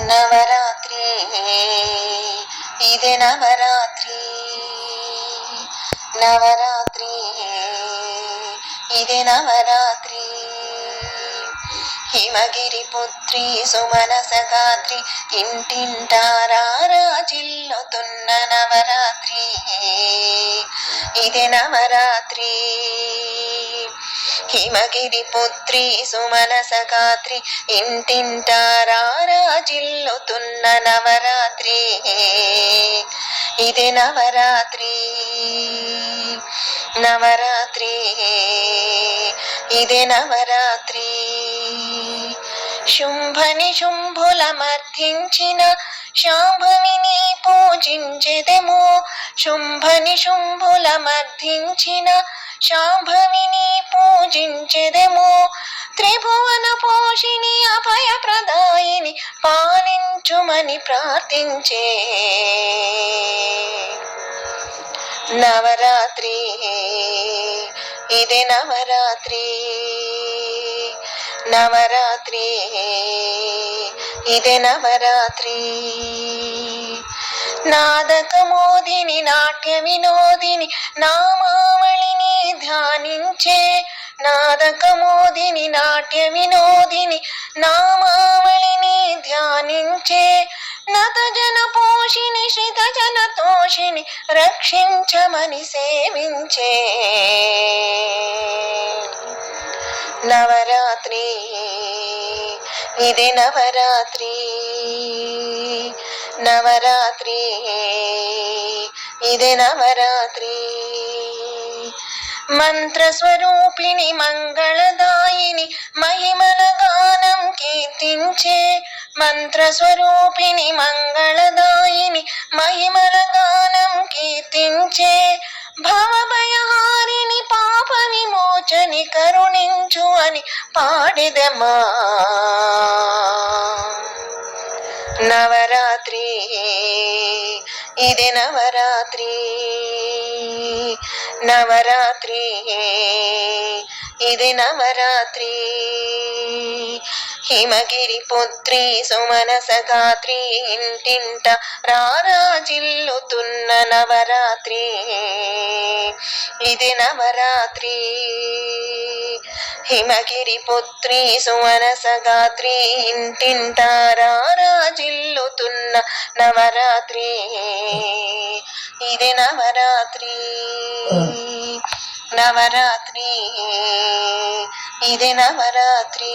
నవరాత్రి ఇది నవరాత్రి నవరాత్రి ఇది నవరాత్రి హిమగిరి పుత్రి సుమనస గాత్రి ఇంటింటారాజిల్లుతున్న నవరాత్రి ఇది నవరాత్రి హిమగిరి పుత్రి సుమనస గాత్రి ఇంటింటారాజిల్లుతున్న నవరాత్రి ఇది నవరాత్రి నవరాత్రి ఇది నవరాత్రి శుంభని శుంభుల మర్ధించిన శాంభవిని పూజించెదెము శుంభని శుంభుల మర్ధించిన శాంభవిని పూజించెదెము త్రిభువన పోషిని అభయ ప్రదాయిని పాలించుమని ప్రార్థించే నవరాత్రి ఇది నవరాత్రి నవరాత్రి ఇది నవరాత్రి నాదకమోదిని నాట్య వినోదిని నామావళిని ధ్యానించే నాదకమోదిని నాట్య వినోదిని నామావళిని ధ్యానించే నతజన పోషిని శ్రితజన తోషిని రక్షించమని సేవించే నవరాత్రి ఇది నవరాత్రి నవరాత్రి ఇది నవరాత్రి మంత్రస్వరూపిణి మంగళదాయిని మహిమల గానం కీర్తించే మంత్రస్వరూపిణి మంగళదాయిని మహిమల గానం కీర్తించే భవభయహారిణి పాప విమోచని కరుణించు అని పాడిదమా నవరాత్రి ఇది నవరాత్రి నవరాత్రి ఇది నవరాత్రి హిమగిరి పుత్రి సుమనస గాత్రి ఇంటింట రారాజిల్లుతున్న నవరాత్రి ఇది నవరాత్రి హిమగిరి పుత్రి సుమనస గాత్రి ఇంటింట రారాజిల్లుతున్న నవరాత్రి ఇది నవరాత్రి నవరాత్రి ఇది నవరాత్రి.